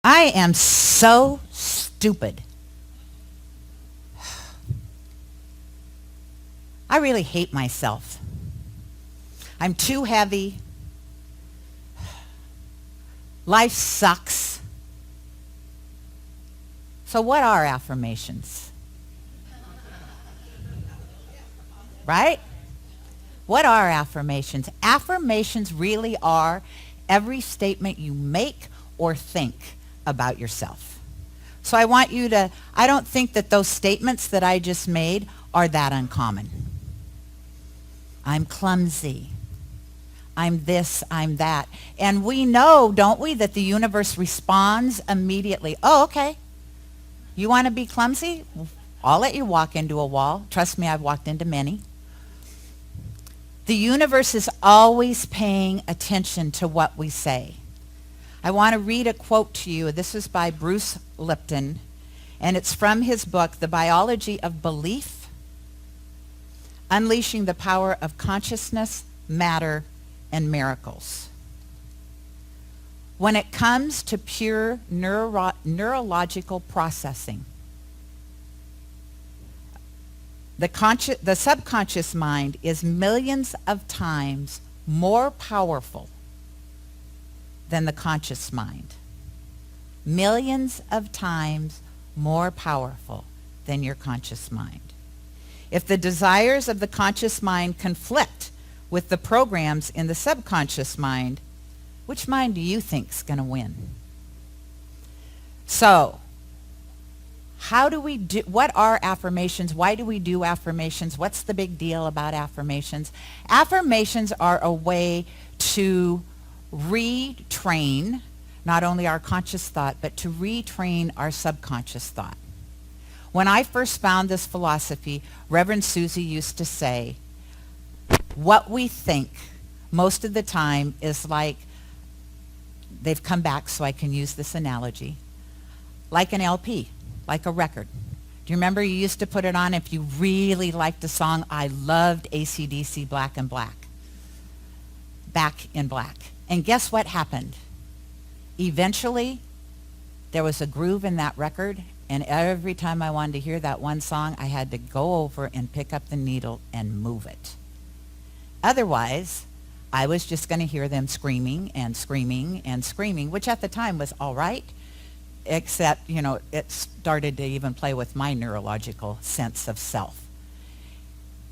I am so stupid. I really hate myself. I'm too heavy. Life sucks. So what are affirmations? Right? What are affirmations? Affirmations really are every statement you make or think about yourself. So I don't think that those statements that I just made are that uncommon. I'm clumsy. I'm this, I'm that. And we know, don't we, that the universe responds immediately. Oh, okay. You want to be clumsy? I'll let you walk into a wall. Trust me, I've walked into many. The universe is always paying attention to what we say. I want to read a quote to you. This is by Bruce Lipton, and it's from his book, The Biology of Belief, Unleashing the Power of Consciousness, Matter, and Miracles. When it comes to pure neurological processing, the subconscious mind is millions of times more powerful than the conscious mind. Millions of times more powerful than your conscious mind. If the desires of the conscious mind conflict with the programs in the subconscious mind, which mind do you think is going to win? So, what are affirmations? Why do we do affirmations? What's the big deal about affirmations? Affirmations are a way to retrain not only our conscious thought, but to retrain our subconscious thought. When I first found this philosophy, Reverend Susie used to say, what we think most of the time is like, they've come back so I can use this analogy, like an LP, like a record. Do you remember you used to put it on if you really liked a song? I loved AC/DC Back in Black. And guess what happened? Eventually, there was a groove in that record, and every time I wanted to hear that one song, I had to go over and pick up the needle and move it. Otherwise, I was just going to hear them screaming and screaming and screaming, which at the time was all right, except, it started to even play with my neurological sense of self.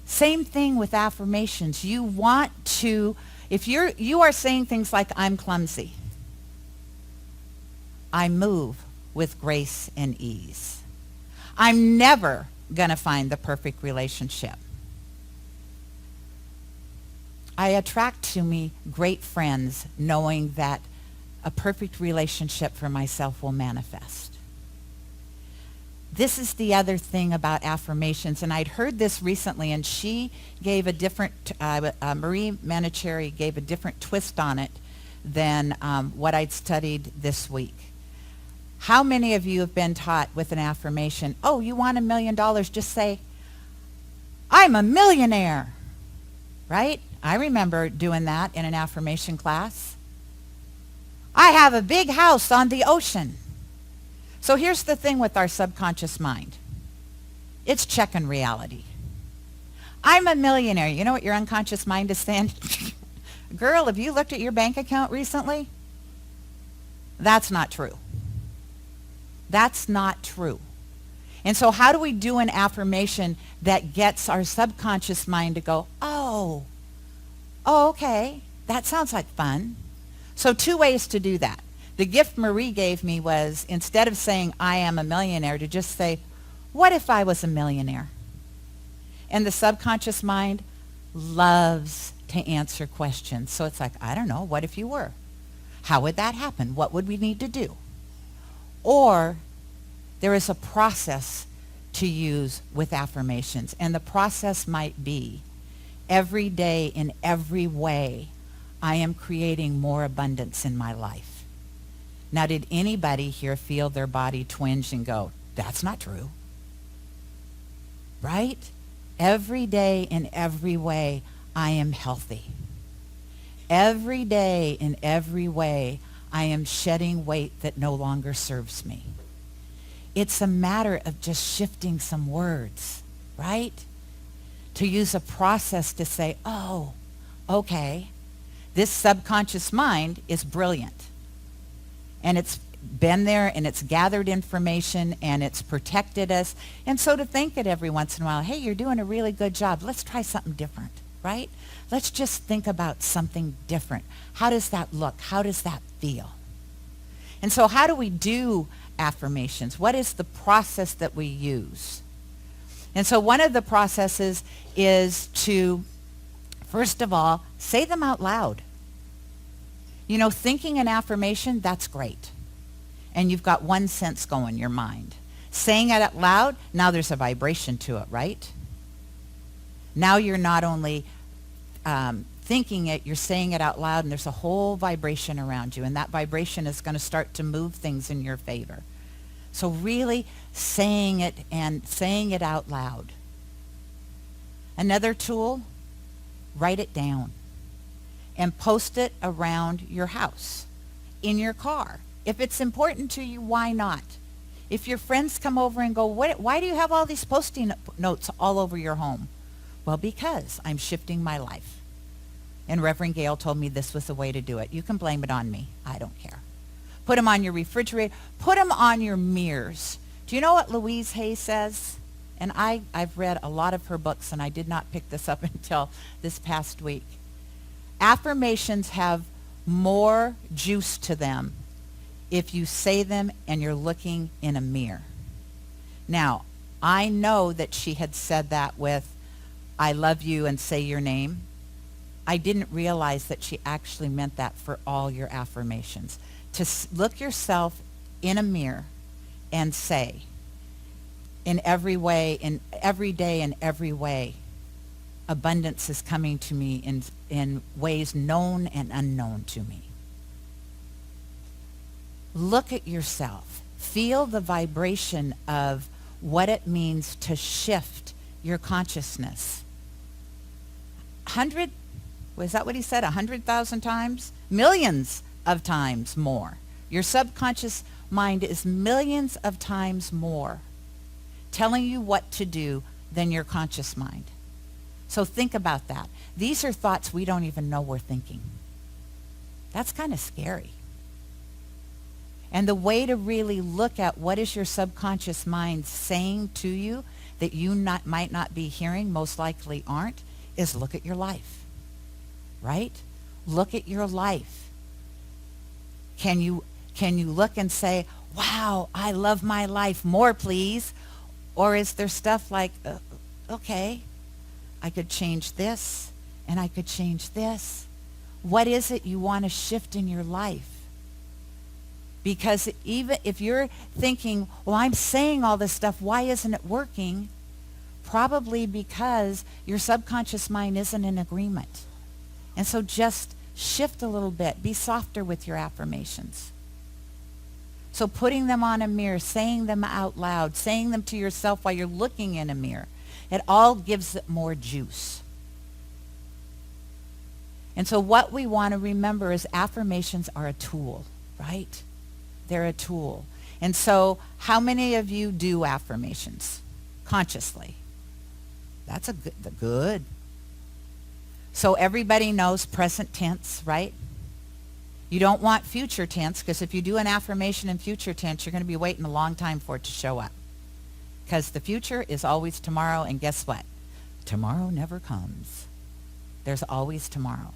Same thing with affirmations. You want to, if you are saying things like, I'm clumsy, I move with grace and ease, I'm never going to find the perfect relationship, I attract to me great friends knowing that a perfect relationship for myself will manifest. This is the other thing about affirmations, and I'd heard this recently, and she gave a different, Marie Manicherry gave a different twist on it than what I'd studied this week. How many of you have been taught with an affirmation, oh, you want $1 million, just say, I'm a millionaire, right? I remember doing that in an affirmation class. I have a big house on the ocean. So here's the thing with our subconscious mind. It's checking reality. I'm a millionaire. You know what your unconscious mind is saying? Girl, have you looked at your bank account recently? That's not true. That's not true. And so how do we do an affirmation that gets our subconscious mind to go, oh, okay, that sounds like fun. So 2 ways to do that. The gift Marie gave me was, instead of saying, I am a millionaire, to just say, what if I was a millionaire? And the subconscious mind loves to answer questions. So it's like, I don't know, what if you were? How would that happen? What would we need to do? Or there is a process to use with affirmations. And the process might be, every day in every way, I am creating more abundance in my life. Now, did anybody here feel their body twinge and go, that's not true? Right? Every day in every way, I am healthy. Every day in every way, I am shedding weight that no longer serves me. It's a matter of just shifting some words, right? To use a process to say, oh, okay, this subconscious mind is brilliant. And it's been there and it's gathered information and it's protected us. And so to think it every once in a while, hey, you're doing a really good job. Let's try something different, right? Let's just think about something different. How does that look? How does that feel? And so how do we do affirmations? What is the process that we use? And so one of the processes is to, first of all, say them out loud. You know, thinking an affirmation, that's great. And you've got one sense going, your mind. Saying it out loud, now there's a vibration to it, right? Now you're not only thinking it, you're saying it out loud, and there's a whole vibration around you, and that vibration is going to start to move things in your favor. So really saying it and saying it out loud. Another tool, write it down and post it around your house, in your car. If it's important to you, why not? If your friends come over and go, why do you have all these post-it notes all over your home? Well, because I'm shifting my life. And Reverend Gayle told me this was the way to do it. You can blame it on me. I don't care. Put them on your refrigerator. Put them on your mirrors. Do you know what Louise Hay says? And I've read a lot of her books, and I did not pick this up until this past week. Affirmations have more juice to them if you say them and you're looking in a mirror. Now, I know that she had said that with, I love you and say your name. I didn't realize that she actually meant that for all your affirmations. To look yourself in a mirror and say, in every way, in every day, in every way, abundance is coming to me in ways known and unknown to me. Look at yourself. Feel the vibration of what it means to shift your consciousness. Was that what he said? 100,000 times? Millions of times more. Your subconscious mind is millions of times more telling you what to do than your conscious mind. So think about that. These are thoughts we don't even know we're thinking. That's kind of scary. And the way to really look at what is your subconscious mind saying to you that you might not be hearing, most likely aren't, is look at your life, right? Look at your life. Can you look and say, wow, I love my life, more please? Or is there stuff like, okay, I could change this and I could change this? What is it you want to shift in your life? Because even if you're thinking, well, I'm saying all this stuff, why isn't it working? Probably because your subconscious mind isn't in agreement. And so just shift a little bit. Be softer with your affirmations. So putting them on a mirror, saying them out loud, saying them to yourself while you're looking in a mirror, it all gives it more juice. And so what we want to remember is affirmations are a tool, right? They're a tool. And so how many of you do affirmations consciously? That's good. So everybody knows present tense, right? You don't want future tense, because if you do an affirmation in future tense, you're going to be waiting a long time for it to show up. Because the future is always tomorrow, and guess what? Tomorrow never comes. There's always tomorrow.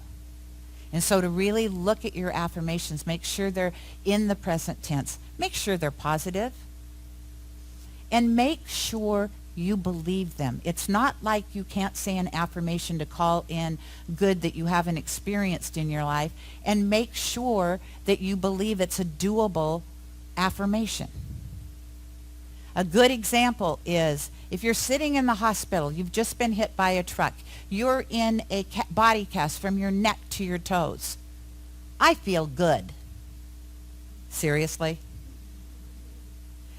And so to really look at your affirmations, make sure they're in the present tense. Make sure they're positive. And make sure you believe them. It's not like you can't say an affirmation to call in good that you haven't experienced in your life, and make sure that you believe it's a doable affirmation. A good example is if you're sitting in the hospital, you've just been hit by a truck, you're in a body cast from your neck to your toes. I feel good. Seriously?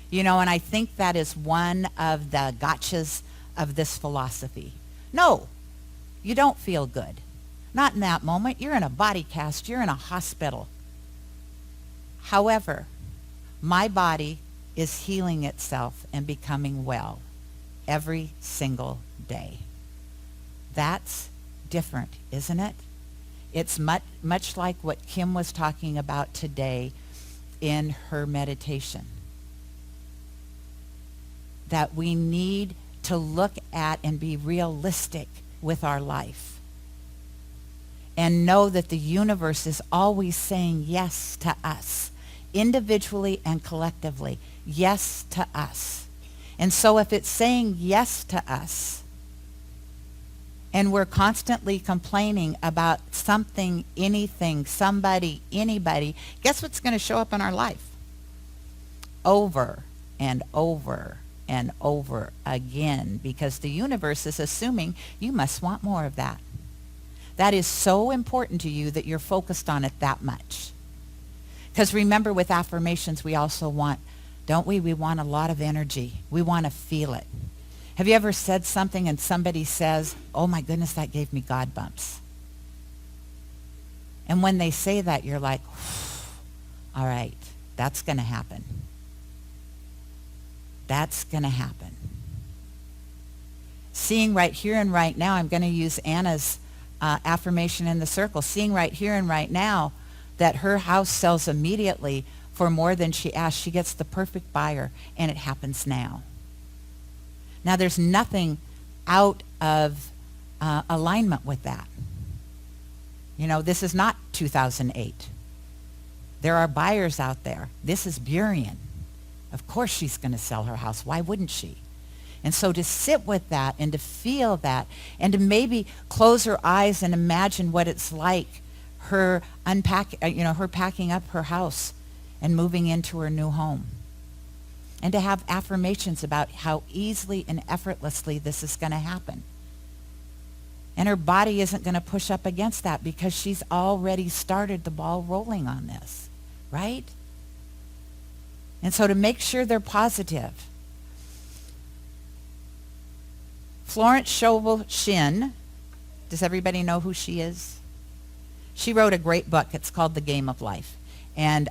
You know, and I think that is one of the gotchas of this philosophy. No, you don't feel good. Not in that moment. You're in a body cast. You're in a hospital. However, my body is healing itself and becoming well every single day. That's different, isn't it? It's much like what Kim was talking about today in her meditation. That we need to look at and be realistic with our life. And know that the universe is always saying yes to us, individually and collectively. Yes to us. And so if it's saying yes to us, and we're constantly complaining about something, anything, somebody, anybody, guess what's going to show up in our life? Over and over and over again, because the universe is assuming you must want more of that. That is so important to you that you're focused on it that much. Because remember, with affirmations, we also want, don't we? We want a lot of energy. We want to feel it. Have you ever said something and somebody says, oh my goodness, that gave me God bumps? And when they say that, you're like, all right, that's going to happen. That's going to happen. Seeing right here and right now, I'm going to use Anna's affirmation in the circle. Seeing right here and right now that her house sells immediately for more than she asked. She gets the perfect buyer, and it happens now. Now, there's nothing out of alignment with that. You know, this is not 2008. There are buyers out there. This is Burien. Of course she's going to sell her house. Why wouldn't she? And so to sit with that and to feel that and to maybe close her eyes and imagine what it's like, her her packing up her house and moving into her new home. And to have affirmations about how easily and effortlessly this is going to happen. And her body isn't going to push up against that because she's already started the ball rolling on this, right? And so to make sure they're positive. Florence Scovel Shinn, does everybody know who she is? She wrote a great book. It's called The Game of Life. And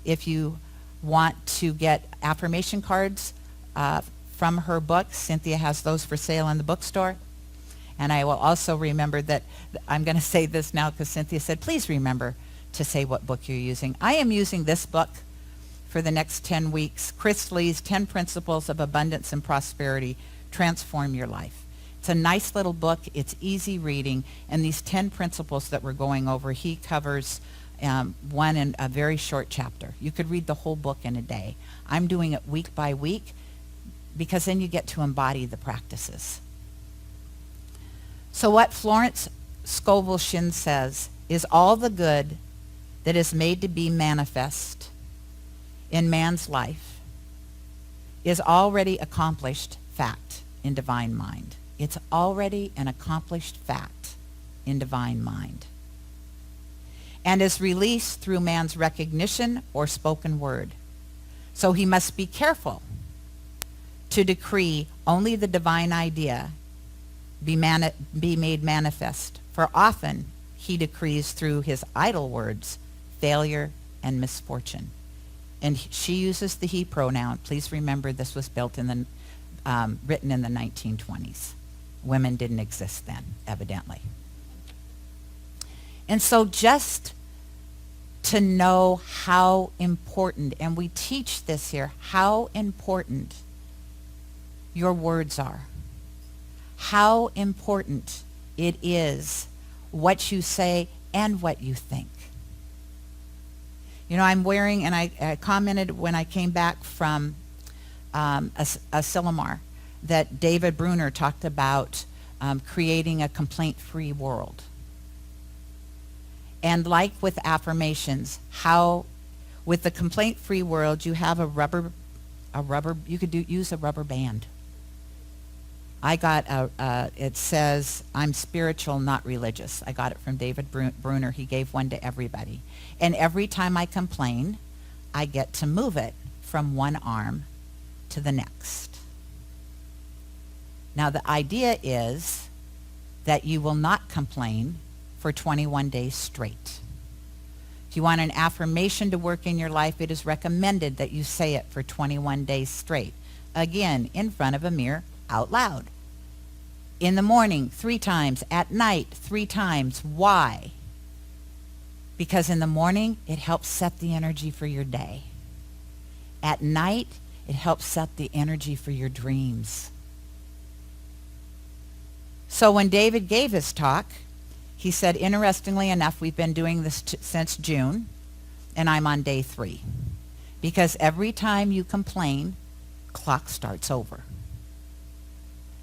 if you want to get affirmation cards from her book, Cynthia has those for sale in the bookstore. And I will also remember that, I'm going to say this now because Cynthia said, please remember to say what book you're using. I am using this book for the next 10 weeks, Chris Lee's 10 Principles of Abundance and Prosperity, Transform Your Life. It's a nice little book. It's easy reading. And these 10 principles that we're going over, he covers one in a very short chapter. You could read the whole book in a day. I'm doing it week by week because then you get to embody the practices. So what Florence Scovel Shinn says is all the good that is made to be manifest in man's life is already accomplished fact in divine mind. It's already an accomplished fact in divine mind. And is released through man's recognition or spoken word. So he must be careful to decree only the divine idea be made manifest, for often he decrees through his idle words failure and misfortune. And she uses the he pronoun. Please remember this was written in the 1920s. Women didn't exist then, evidently. And so just to know how important, and we teach this here, how important your words are. How important it is what you say and what you think. You know, I'm wearing, and I commented when I came back from Asilomar that David Bruner talked about creating a complaint-free world. And like with affirmations, how with the complaint-free world you have you could use a rubber band. I got it says, I'm spiritual, not religious. I got it from David Bruner. He gave one to everybody. And every time I complain, I get to move it from one arm to the next. Now the idea is that you will not complain for 21 days straight. If you want an affirmation to work in your life, it is recommended that you say it for 21 days straight. Again, in front of a mirror, out loud. In the morning, 3 times. At night, 3 times. Why? Because in the morning, it helps set the energy for your day. At night, it helps set the energy for your dreams. So when David gave his talk, he said, interestingly enough, we've been doing this since June, and I'm on day 3. Because every time you complain, clock starts over.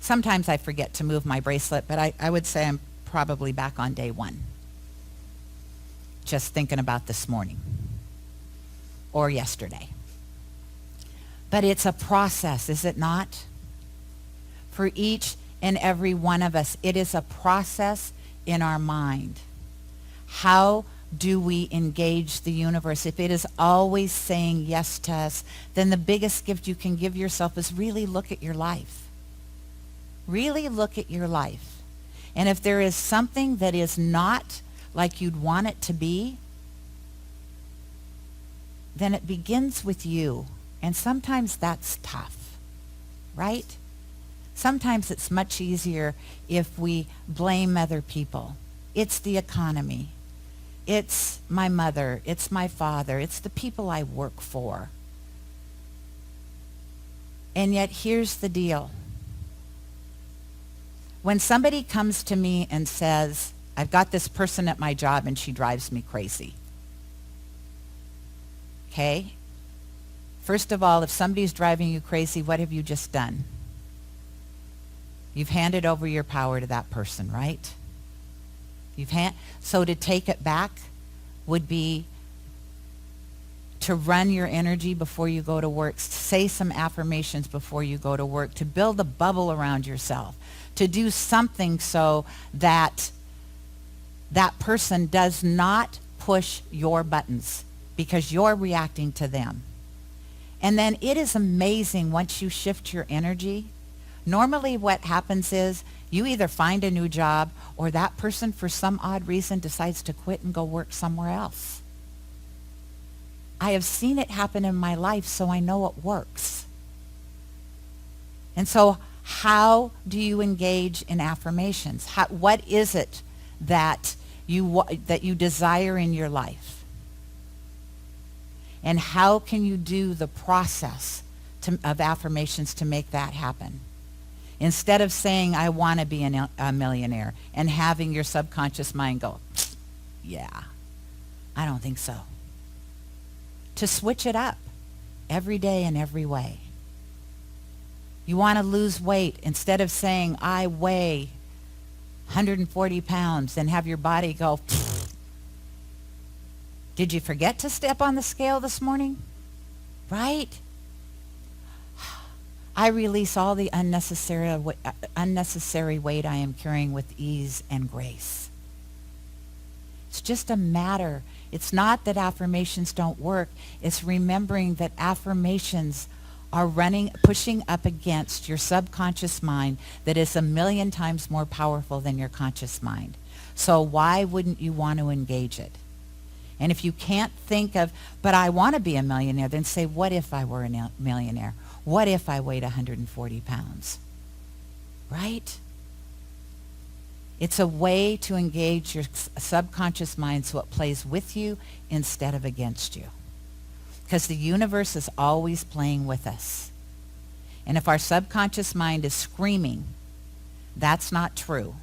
Sometimes I forget to move my bracelet, but I would say I'm probably back on day 1. Just thinking about this morning or yesterday. But it's a process, is it not? For each and every one of us, it is a process in our mind. How do we engage the universe? If it is always saying yes to us, then the biggest gift you can give yourself is really look at your life. Really look at your life. And if there is something that is not like you'd want it to be, then it begins with you. And sometimes that's tough, right? Sometimes it's much easier if we blame other people. It's the economy. It's my mother. It's my father. It's the people I work for. And yet here's the deal. When somebody comes to me and says, I've got this person at my job and she drives me crazy. Okay? First of all, if somebody's driving you crazy, what have you just done? You've handed over your power to that person, right? So to take it back would be to run your energy before you go to work, say some affirmations before you go to work, to build a bubble around yourself, to do something so that that person does not push your buttons because you're reacting to them. And then it is amazing once you shift your energy. Normally what happens is you either find a new job or that person for some odd reason decides to quit and go work somewhere else. I have seen it happen in my life, so I know it works. And so how do you engage in affirmations? What is it that you desire in your life? And how can you do the process of affirmations to make that happen? Instead of saying, I want to be a millionaire, and having your subconscious mind go, yeah, I don't think so. To switch it up every day in every way. You want to lose weight, instead of saying, I weigh 140 pounds, and have your body go, did you forget to step on the scale this morning? Right? I release all the unnecessary weight I am carrying with ease and grace. It's just a matter. It's not that affirmations don't work. It's remembering that affirmations are pushing up against your subconscious mind that is 1,000,000 times more powerful than your conscious mind. So why wouldn't you want to engage it? And if you can't think of, but I want to be a millionaire, then say, what if I were a millionaire? What if I weighed 140 pounds? Right? It's a way to engage your subconscious mind so it plays with you instead of against you. Because the universe is always playing with us. And if our subconscious mind is screaming, that's not true,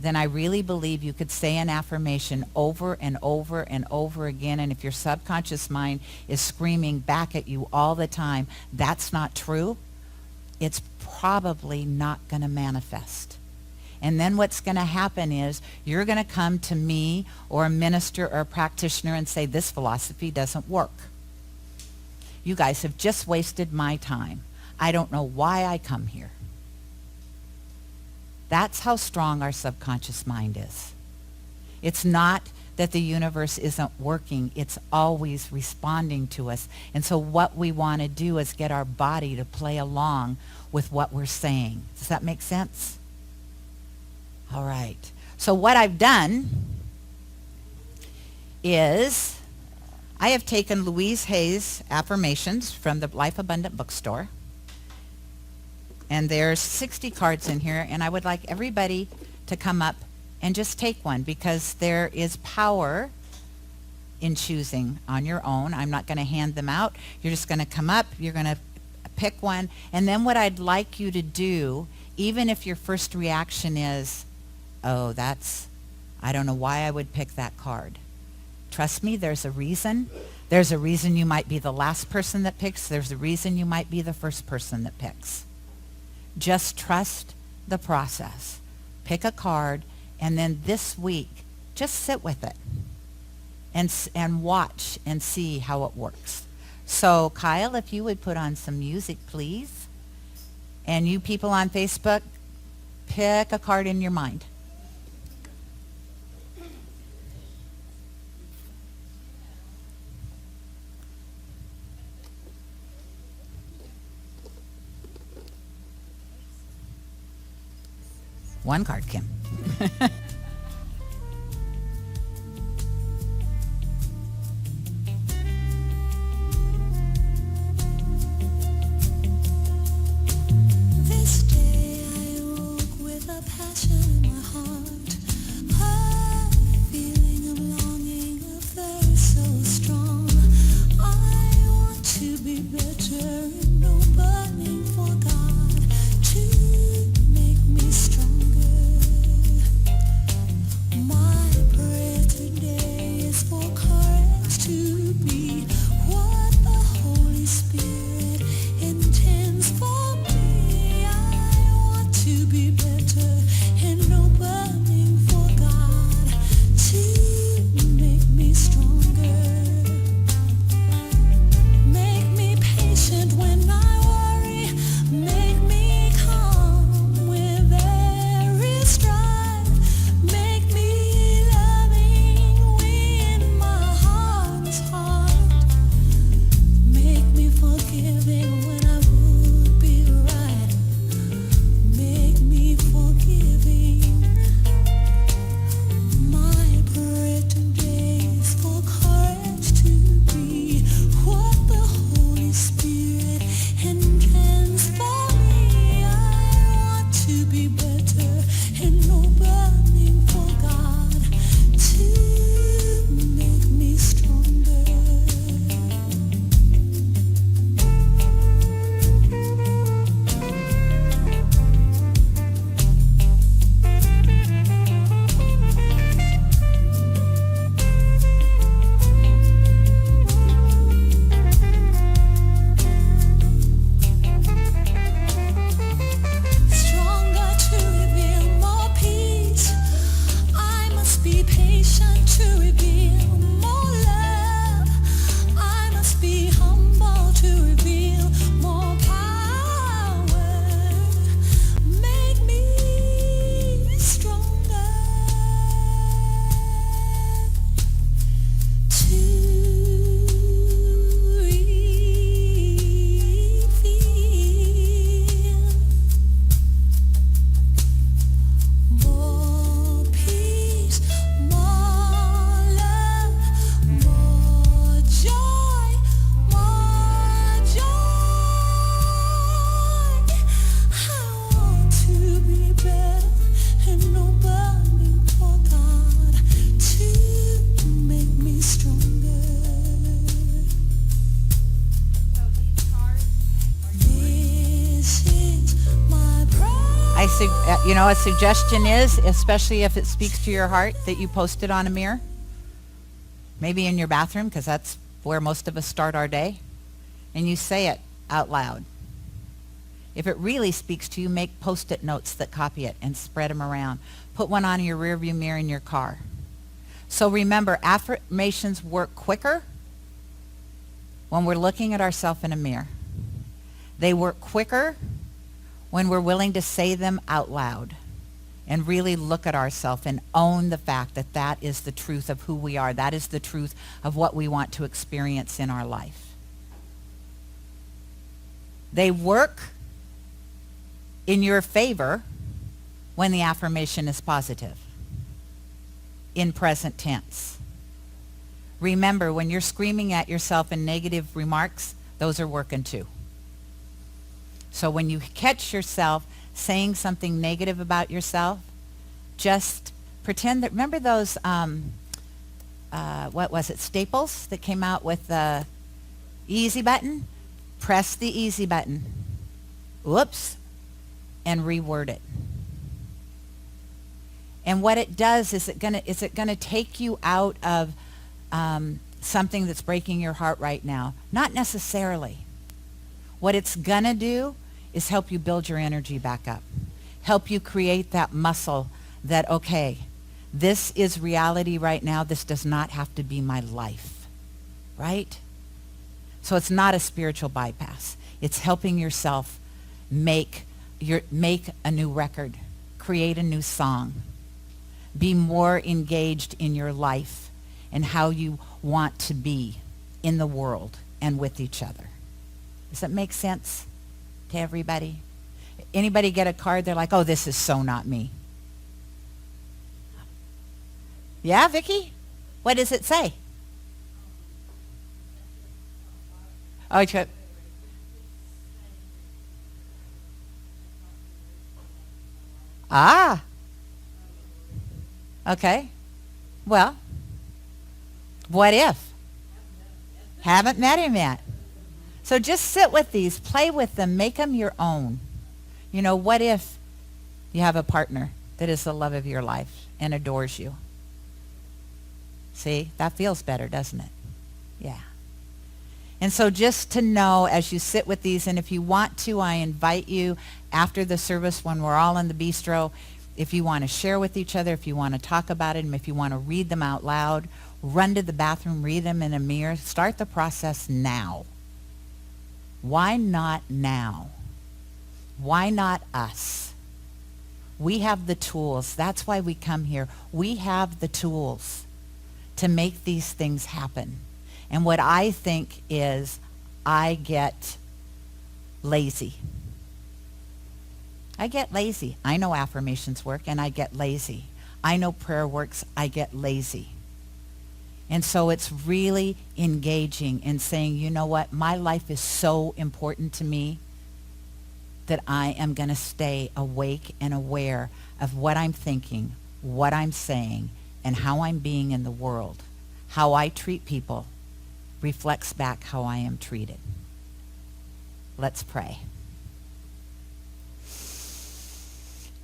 then I really believe you could say an affirmation over and over and over again. And if your subconscious mind is screaming back at you all the time, that's not true, it's probably not going to manifest. And then what's going to happen is you're going to come to me or a minister or a practitioner and say, this philosophy doesn't work. You guys have just wasted my time. I don't know why I come here. That's how strong our subconscious mind is. It's not that the universe isn't working. It's always responding to us. And so what we want to do is get our body to play along with what we're saying. Does that make sense? All right. So what I've done is I have taken Louise Hay's Affirmations from the Life Abundant bookstore. And there's 60 cards in here, and I would like everybody to come up and just take one, because there is power in choosing on your own. I'm not going to hand them out. You're just going to come up, you're going to pick one, and then what I'd like you to do, even if your first reaction is, oh, I don't know why I would pick that card. Trust me, there's a reason. There's a reason you might be the last person that picks. There's a reason you might be the first person that picks. Just trust the process. Pick a card, and then this week, just sit with it and watch and see how it works. So Kyle, if you would put on some music, please. And you people on Facebook, pick a card in your mind. One card, Kim. This day I woke with a passion in my heart, a feeling of longing, a thirst so strong. I want to be better and no burning for God to make me stronger. My prayer today is for courage to be what the Holy Spirit intends for me. I want to be better and no burning for God to make me stronger. Make me patient when I worry. Make me calm when there is strife. Make me loving when my heart is hard. Make me forgiving when I would be right. Make me forgiving. My prayer today is for courage to be what the Holy Spirit intends for me. I want to be better and no burning for God to make me stronger. Stronger to reveal more peace. I must be patient to reveal more love. I must be humble to reveal more power. Make me stronger to reveal more peace, more love, more joy, more joy. I want to be better and no burning for God to make me stronger. This is my prayer. A suggestion is, especially if it speaks to your heart, that you post it on a mirror. Maybe in your bathroom, because that's where most of us start our day. And you say it out loud. If it really speaks to you, make post-it notes that copy it and spread them around. Put one on your rearview mirror in your car. So remember, affirmations work quicker when we're looking at ourselves in a mirror. They work quicker when we're willing to say them out loud and really look at ourselves and own the fact that that is the truth of who we are. That is the truth of what we want to experience in our life. They work in your favor when the affirmation is positive, in present tense. Remember, when you're screaming at yourself in negative remarks, those are working too. So when you catch yourself saying something negative about yourself, just pretend that, remember those, what was it, Staples that came out with the easy button? Press the easy button. Whoops. And reword it. And what it does is it gonna take you out of something that's breaking your heart right now? Not necessarily. What it's gonna do is help you build your energy back up. Help you create that muscle that, okay, this is reality right now. This does not have to be my life, right? So it's not a spiritual bypass. It's helping yourself make a new record, create a new song, be more engaged in your life and how you want to be in the world and with each other. Does that make sense to everybody? Anybody get a card, they're like, oh, this is so not me. Yeah, Vicki? What does it say? Oh, okay. Well, what if? Haven't met him yet. So just sit with these, play with them, make them your own. You know, what if you have a partner that is the love of your life and adores you? See, that feels better, doesn't it? Yeah. And so just to know as you sit with these, and if you want to, I invite you after the service when we're all in the bistro, if you want to share with each other, if you want to talk about it, and if you want to read them out loud, run to the bathroom, read them in a mirror. Start the process now. Why not now? Why not us? We have the tools. That's why we come here. We have the tools to make these things happen. And what I think is I get lazy. I get lazy. I know affirmations work and I get lazy. I know prayer works. I get lazy. And so it's really engaging and saying, you know what, my life is so important to me that I am going to stay awake and aware of what I'm thinking, what I'm saying, and how I'm being in the world. How I treat people reflects back how I am treated. Let's pray.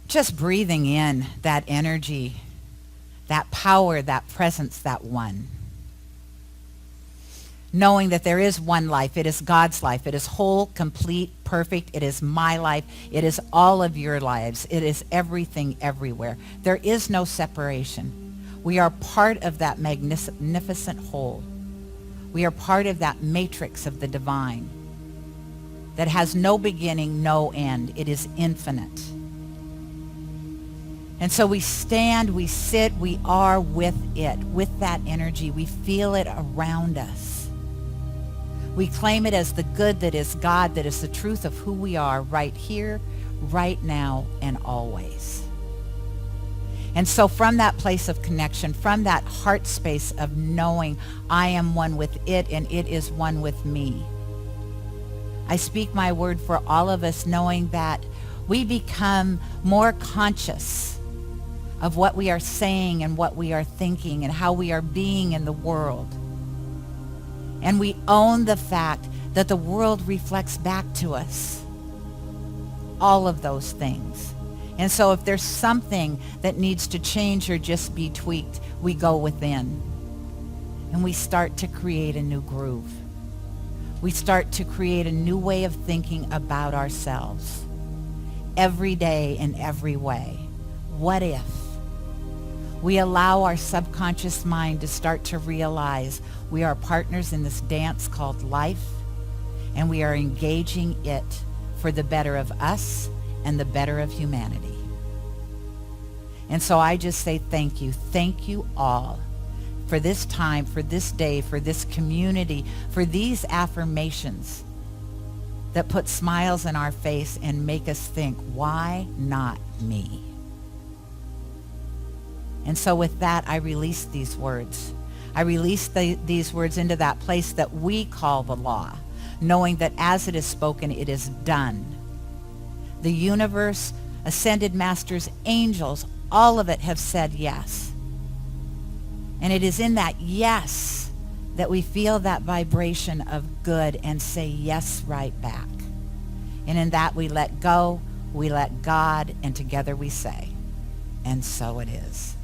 Just breathing in that energy, that power, that presence, that one. Knowing that there is one life. It is God's life. It is whole, complete, perfect. It is my life. It is all of your lives. It is everything, everywhere. There is no separation. We are part of that magnificent whole. We are part of that matrix of the divine that has no beginning, no end. It is infinite. And so we stand, we sit, we are with it, with that energy. We feel it around us. We claim it as the good that is God, that is the truth of who we are right here, right now, and always. And so from that place of connection, from that heart space of knowing I am one with it and it is one with me, I speak my word for all of us, knowing that we become more conscious of what we are saying and what we are thinking and how we are being in the world. And we own the fact that the world reflects back to us all of those things. And so if there's something that needs to change or just be tweaked, we go within and we start to create a new groove. We start to create a new way of thinking about ourselves every day in every way. What if we allow our subconscious mind to start to realize we are partners in this dance called life, and we are engaging it for the better of us and the better of humanity. And so I just say thank you. Thank you all for this time, for this day, for this community, for these affirmations that put smiles in our face and make us think, why not me? And so with that, I release these words. I release these words into that place that we call the law, knowing that as it is spoken, it is done. The universe, ascended masters, angels, all of it have said yes. And it is in that yes that we feel that vibration of good and say yes right back. And in that we let go, we let God, and together we say, and so it is.